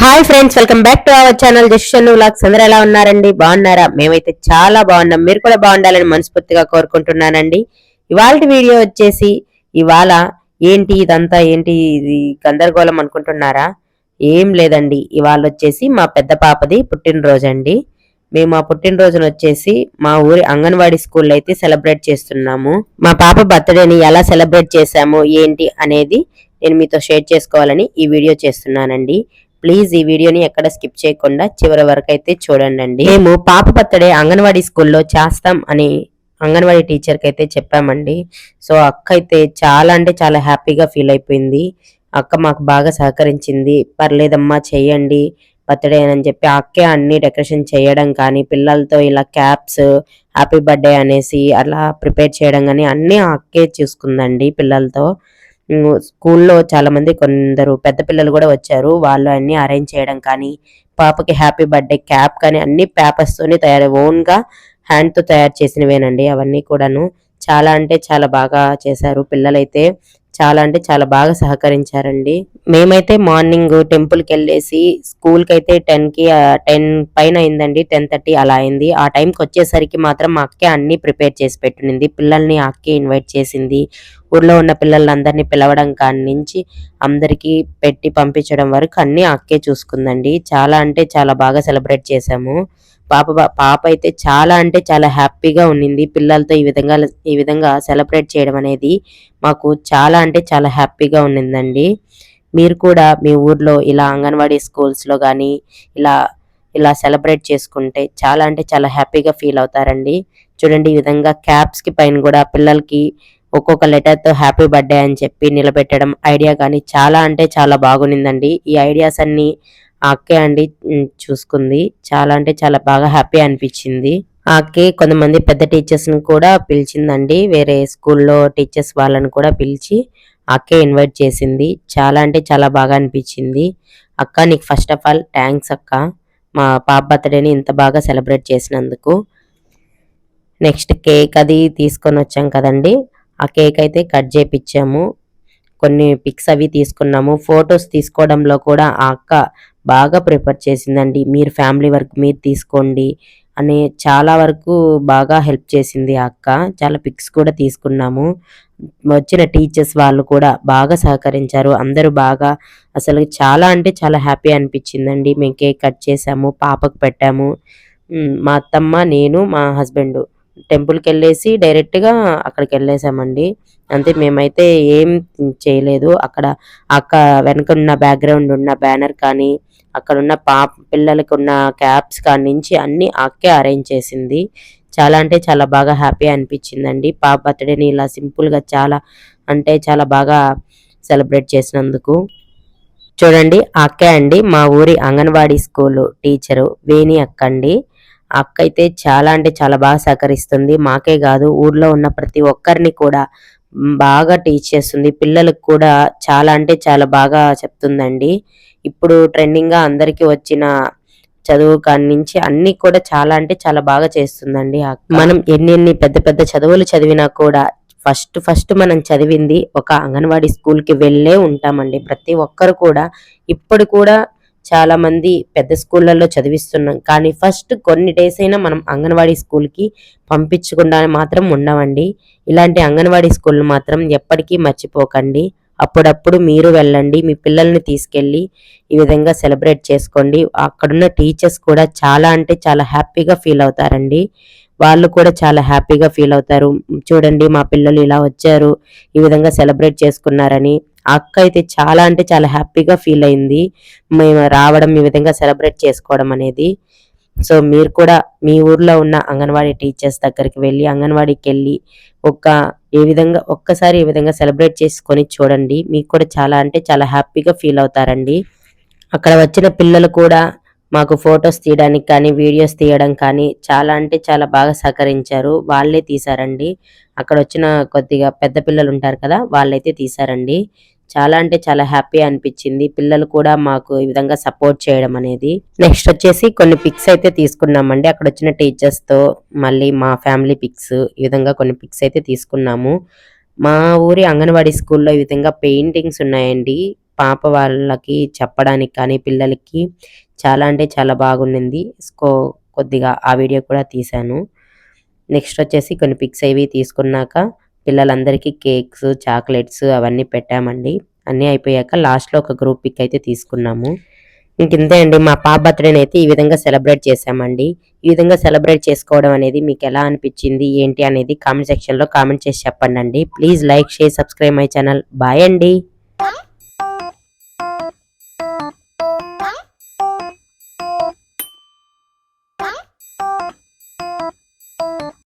Hi friends, welcome back to our channel Justin vlogs. అందరూ ఎలా ఉన్నారండి? బాగున్నారా? మేమైతే చాలా బాగున్నాం. మీరు కూడా బాగుండాలని మనస్ఫూర్తిగా కోరుకుంటున్నానండి. ఇవాళ వీడియో వచ్చేసి ఇవాళ ఏంటి ఇదంతా ఏంటి ఇది గందరగోళం అనుకుంటున్నారా? ఏం లేదండి, ఇవాళ వచ్చేసి మా పెద్ద పాపది పుట్టినరోజు అండి. మేము ఆ పుట్టినరోజును వచ్చేసి మా ఊరి అంగన్వాడీ స్కూల్లో అయితే సెలబ్రేట్ చేస్తున్నాము. మా పాప బర్త్డేని ఎలా సెలబ్రేట్ చేశాము ఏంటి అనేది నేను మీతో షేర్ చేసుకోవాలని ఈ వీడియో చేస్తున్నానండి. ప్లీజ్ ఈ వీడియోని ఎక్కడ స్కిప్ చేయకుండా చివరి వరకు అయితే చూడండి. మేము పాప బర్త్డే అంగన్వాడీ స్కూల్లో చేస్తాం అని అంగన్వాడీ టీచర్ కి అయితే చెప్పామండి. సో అక్క అయితే చాలా అంటే చాలా హ్యాపీగా ఫీల్ అయిపోయింది. అక్క మాకు బాగా సహకరించింది. పర్లేదమ్మా చెయ్యండి బర్త్డే అని చెప్పి అక్కే అన్ని డెకరేషన్ చేయడం కానీ, పిల్లలతో ఇలా క్యాప్స్ హ్యాపీ బర్త్డే అనేసి అలా ప్రిపేర్ చేయడం కానీ అన్ని అక్కే చూసుకుందండి. పిల్లలతో స్కూల్లో చాలా మంది కొందరు పెద్ద పిల్లలు కూడా వచ్చారు. వాళ్ళు అన్ని అరేంజ్ చేయడం కానీ, పాపకి హ్యాపీ బర్త్డే క్యాప్ కానీ అన్ని పేపర్స్ తోనే ఓన్ గా హ్యాండ్ తో తయారు చేసినవేనండి. అవన్నీ కూడాను చాలా అంటే చాలా బాగా చేశారు. పిల్లలైతే చాలా అంటే చాలా బాగా సహకరించారండి. మేమైతే మార్నింగ్ టెంపుల్ కి వెళ్ళేసి స్కూల్ కి అయితే 10 పైన అయిందండి. 10:30 అలా అయింది. ఆ టైంకి వచ్చేసరికి మాత్రం మా అక్కే అన్ని ప్రిపేర్ చేసి పెట్టింది. పిల్లల్ని అక్కే ఇన్వైట్ చేసింది. ఊర్లో ఉన్న పిల్లలందరినీ పిలవడం కాడి నుంచి అందరికి పెట్టి పంపించడం వరకు అన్ని అక్కే చూసుకుందండి. చాలా అంటే చాలా బాగా సెలబ్రేట్ చేశాము. పాప అయితే చాలా అంటే చాలా హ్యాపీగా ఉన్నింది. పిల్లలతో ఈ విధంగా సెలబ్రేట్ చేయడం అనేది మాకు చాలా అంటే చాలా హ్యాపీగా ఉన్నిందండి. మీరు కూడా మీ ఊర్లో ఇలా అంగన్వాడీ స్కూల్స్ లో కానీ ఇలా ఇలా సెలబ్రేట్ చేసుకుంటే చాలా అంటే చాలా హ్యాపీగా ఫీల్ అవుతారండి. చూడండి, ఈ విధంగా క్యాప్స్ కి పైన కూడా పిల్లలకి ఒక్కొక్క లెటర్ తో హ్యాపీ బర్త్డే అని చెప్పి నిలబెట్టడం ఐడియా కానీ చాలా అంటే చాలా బాగునిందండి. ఈ ఐడియాస్ అన్ని ఆ అక్కే అండి చూసుకుంది. చాలా అంటే చాలా బాగా హ్యాపీ అనిపించింది. ఆ అక్కే కొంతమంది పెద్ద టీచర్స్ ని కూడా పిలిచిందండి. వేరే స్కూల్లో టీచర్స్ వాళ్ళని కూడా పిలిచి అక్కే ఇన్వైట్ చేసింది. చాలా అంటే చాలా బాగా అనిపించింది. అక్క, నీకు ఫస్ట్ ఆఫ్ ఆల్ థ్యాంక్స్ అక్క, మా పాప బర్త్డేని ఇంత బాగా సెలబ్రేట్ చేసినందుకు. నెక్స్ట్ కేక్ అది తీసుకొని వచ్చాం కదండి. ఆ కేక్ అయితే కట్ చేపించాము. కొన్ని పిక్స్ అవి తీసుకున్నాము. ఫొటోస్ తీసుకోవడంలో కూడా ఆ అక్క బాగా ప్రిఫర్ చేసిందండి. మీరు ఫ్యామిలీ వరకు మీరు తీసుకోండి అని చాలా వరకు బాగా హెల్ప్ చేసింది ఆ అక్క. చాలా పిక్స్ కూడా తీసుకున్నాము. వచ్చిన టీచర్స్ వాళ్ళు కూడా బాగా సహకరించారు. అందరూ బాగా అసలు చాలా అంటే చాలా హ్యాపీ అనిపించిందండి. మేము కేక్ కట్ చేసాము, పాపకు పెట్టాము. మా అత్తమ్మ, నేను, మా హస్బెండ్ టెంపుల్కి వెళ్ళేసి డైరెక్ట్ గా అక్కడికి వెళ్ళేసామండి. అంతే, మేమైతే ఏం చేయలేదు. అక్కడ అక్క వెనక ఉన్న బ్యాక్గ్రౌండ్ ఉన్న బ్యానర్ కానీ, అక్కడ ఉన్న పిల్లలకి ఉన్న క్యాప్స్ కాడి నుంచి అన్ని అక్కే అరేంజ్ చేసింది. చాలా అంటే చాలా బాగా హ్యాపీ అనిపించిందండి. పాప బర్త్డేని ఇలా సింపుల్ గా చాలా అంటే చాలా బాగా సెలబ్రేట్ చేసినందుకు. చూడండి, ఆ అక్కే అండి మా ఊరి అంగన్వాడీ స్కూల్ టీచరు వేణి అక్క అండి. అక్క అయితే చాలా అంటే చాలా బాగా సహకరిస్తుంది. మాకే కాదు, ఊర్లో ఉన్న ప్రతి ఒక్కరిని కూడా బాగా టీచ్ చేస్తుంది. పిల్లలకు కూడా చాలా అంటే చాలా బాగా చెప్తుందండి. ఇప్పుడు ట్రెండింగ్ గా అందరికి వచ్చిన చదువు కాడి నుంచి అన్ని కూడా చాలా అంటే చాలా బాగా చేస్తుందండి. మనం ఎన్ని పెద్ద పెద్ద చదువులు చదివినా కూడా ఫస్ట్ మనం చదివింది ఒక అంగన్వాడీ స్కూల్ కి వెళ్ళే ఉంటామండి. ప్రతి ఒక్కరు కూడా ఇప్పుడు కూడా చాలా మంది పెద్ద స్కూళ్ళల్లో చదివిస్తున్నాం, కానీ ఫస్ట్ కొన్ని డేస్ అయినా మనం అంగన్వాడీ స్కూల్ కి పంపించకుండా మాత్రం ఉండవండి. ఇలాంటి అంగన్వాడీ స్కూల్ మాత్రం ఎప్పటికీ మర్చిపోకండి. అప్పుడప్పుడు మీరు వెళ్ళండి, మీ పిల్లల్ని తీసుకెళ్ళి ఈ విధంగా సెలబ్రేట్ చేసుకోండి. అక్కడున్న టీచర్స్ కూడా చాలా అంటే చాలా హ్యాపీగా ఫీల్ అవుతారండి. వాళ్ళు కూడా చాలా హ్యాపీగా ఫీల్ అవుతారు. చూడండి, మా పిల్లలు ఇలా వచ్చారు, ఈ విధంగా సెలబ్రేట్ చేసుకున్నారని. ఆ అక్క అయితే చాలా అంటే చాలా హ్యాపీగా ఫీల్ అయింది మేము రావడం, ఈ విధంగా సెలబ్రేట్ చేసుకోవడం అనేది. సో మీరు కూడా మీ ఊర్లో ఉన్న అంగన్వాడీ టీచర్స్ దగ్గరికి వెళ్ళి అంగన్వాడీకి వెళ్ళి ఒక్కసారి ఈ విధంగా సెలబ్రేట్ చేసుకొని చూడండి. మీకు కూడా చాలా అంటే చాలా హ్యాపీగా ఫీల్ అవుతారండి. అక్కడ వచ్చిన పిల్లలు కూడా మాకు ఫొటోస్ తీయడానికి కానీ, వీడియోస్ తీయడం కానీ చాలా అంటే చాలా బాగా సహకరించారు. వాళ్ళే తీశారండి. అక్కడ వచ్చిన కొద్దిగా పెద్ద పిల్లలు ఉంటారు కదా, వాళ్ళైతే తీశారండి. చాలా అంటే చాలా హ్యాపీ అనిపించింది. పిల్లలు కూడా మాకు ఈ విధంగా సపోర్ట్ చేయడం అనేది. నెక్స్ట్ వచ్చేసి కొన్ని పిక్స్ అయితే తీసుకున్నామండి. అక్కడ వచ్చిన టీచర్స్ తో మళ్ళీ మా ఫ్యామిలీ పిక్స్, ఈ విధంగా కొన్ని పిక్స్ అయితే తీసుకున్నాము. మా ఊరి అంగన్వాడీ స్కూల్లో ఈ విధంగా పెయింటింగ్స్ ఉన్నాయండి. పాప వాళ్ళకి చెప్పడానికి కానీ పిల్లలకి చాలా అంటే చాలా బాగుండింది. కొద్దిగా ఆ వీడియో కూడా తీశాను. నెక్స్ట్ వచ్చేసి కొన్ని పిక్స్ అవి తీసుకున్నాక పిల్లలందరికీ కేక్స్, చాక్లెట్స్ అవన్నీ పెట్టామండి. అన్నీ అయిపోయాక లాస్ట్‌లో ఒక గ్రూప్ పిక్ అయితే తీసుకున్నాము. ఇంతే అండి, మా పాప బర్త్‌డేని అయితే ఈ విధంగా సెలబ్రేట్ చేశామండి. ఈ విధంగా సెలబ్రేట్ చేసుకోవడం అనేది మీకు ఎలా అనిపించింది ఏంటి అనేది కామెంట్ సెక్షన్‌లో కామెంట్ చేసి చెప్పండండి. Please like, share, subscribe my channel. Bye అండి.